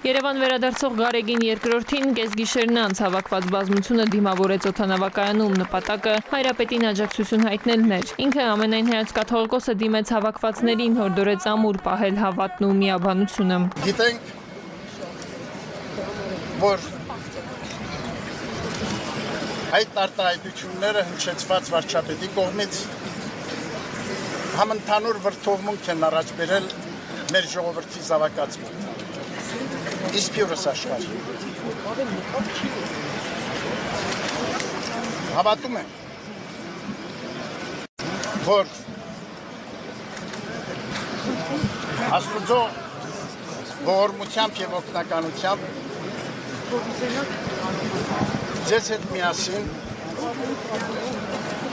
Երևան վերադարձող Գարեգին երկրորդին կեսգիշերն անց հավաքված բազմությունը դիմավորեց օդանավակայանում, նպատակը Հայրապետին աջակցություն հայտնելն էր։ Ինքը ամենայն հայոց կաթողիկոսը դիմեց հավաքվածներին, հորդորեց ամուր պահել հավատն ու միաբանությունը։ Գիտենք, որ այդ արտահայտությունները հնչեցված վարչապետի կողմից համընդհանուր վրդովմունք են առաջ բերել մեր ժողովրդի զավակացման։ Իսպյուրս աշխարհ։ Հավատում եմ, որ Աստուծո ողորմությամբ եւ օգնականությամբ ձեզ հետ միասին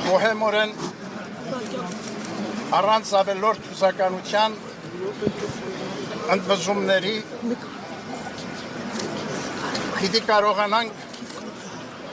մոհեմորեն առանց ավելորդ հուսականության ընդվզումների Պիտի կարողանանք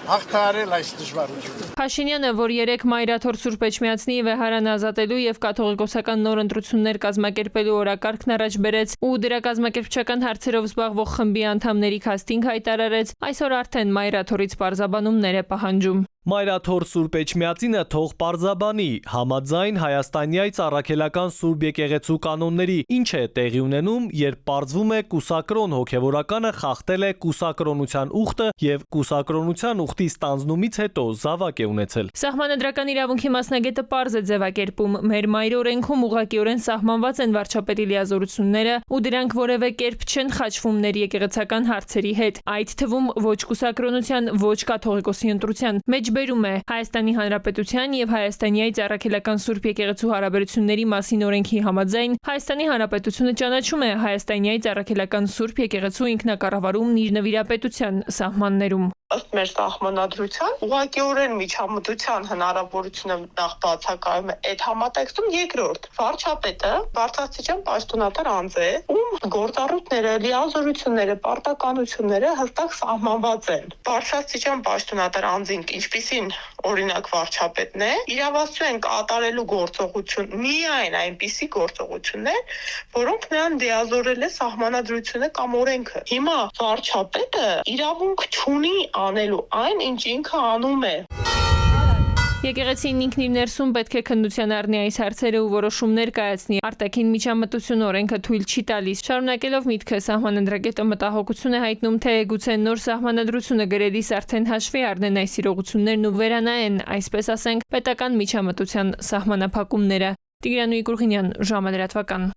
հաղթահարել այս դժվարությունը։ Փաշինյանը, որ երեկ Մայրաթոր Սուրբ Էջմիածնի վեհարան ազատելու եւ կաթողիկոսական նոր ընտրություններ կազմակերպելու օրակարգն առաջ բերեց ու դրա կազմակերպչական հարցերով զբաղվող խմբի անդամների քաստինգ հայտարարեց, այսօր արդեն Մայրաթորից պարզաբանումներ է պահանջում։ Մայրաթոր Սուրբ Էջմիածինը թող պարզաբանի համաձայն հայաստանյայց առաքելական Սուրբ եկեղեցու կանոնների, ինչ է տեղի ունենում, երբ պարզվում է կուսակրոն հոգևորականը խախտել է կուսակրոնության ուխտը եւ կուսակրոնության ուխտի ստանձնումից հետո զավակ է ունեցել։ Սահմանադրական իրավունքի մասնագետը պարզ է ձևակերպում, մեր մայր օրենքում ուղղակիորեն սահմանված են վարչապետի լիազորությունները ու դրանք որևէ կերպ չեն խաչվում ներեկեղեցական հարցերի հետ, այդ թվում ոչ կուսակրոնության, ոչ կաթողիկոսի ընտրության մեջ բերում է Հայաստանի Հանրապետության եւ Հայաստանյայց առաքելական Սուրբ եկեղեցու հարաբերությունների մասին օրենքի համաձայն Հայաստանի Հանրապետությունը ճանաչում է Հայաստանյայց առաքելական Սուրբ եկեղեցու ինքնակառավարումն իր նվիրապետության սահմաններում։ Ըստ մեր սահմանադրության, ուղղակիորեն միջամտության հնարավորությունը նախ բացակայում է այդ համատեքստում, երկրորդ վարչապետը բարձրաստիճան պաշտոնատար անձ է, ում գործառույթները, լիազորությունները, պարտականությունները հստակ սահմանված են։ Բարձրաստիճան պաշտոնատար անձին, ինչպիսին օրինակ վարչապետն է, իրավասու են կատարելու գործողություն միայն այնպիսի գործողություններ, որոնք նրան լիազորել է սահմանադրությունը կամ օրենքը։ Հիմա վարչապետը իրավունք չունի անելու այն, ինչ ինքը անում է։ Եկեղեցին ինքն իր ներսում պետք է քննության առնի այս հարցերը ու որոշումներ կայացնի։ Արտաքին միջամտություն օրենքը թույլ չի տալիս։ Շարունակելով միտքը սահմանադրագետը մտահոգություն է հայտնում, թե գուցե նոր սահմանադրությունը գրելիս արդեն հաշվի առնեն այս իրողություններն ու վերանայեն, այսպես ասենք, պետական միջամտության սահմանափակումները։ Տիգրան Ուիկուրխինյան, ժամը լրատվական։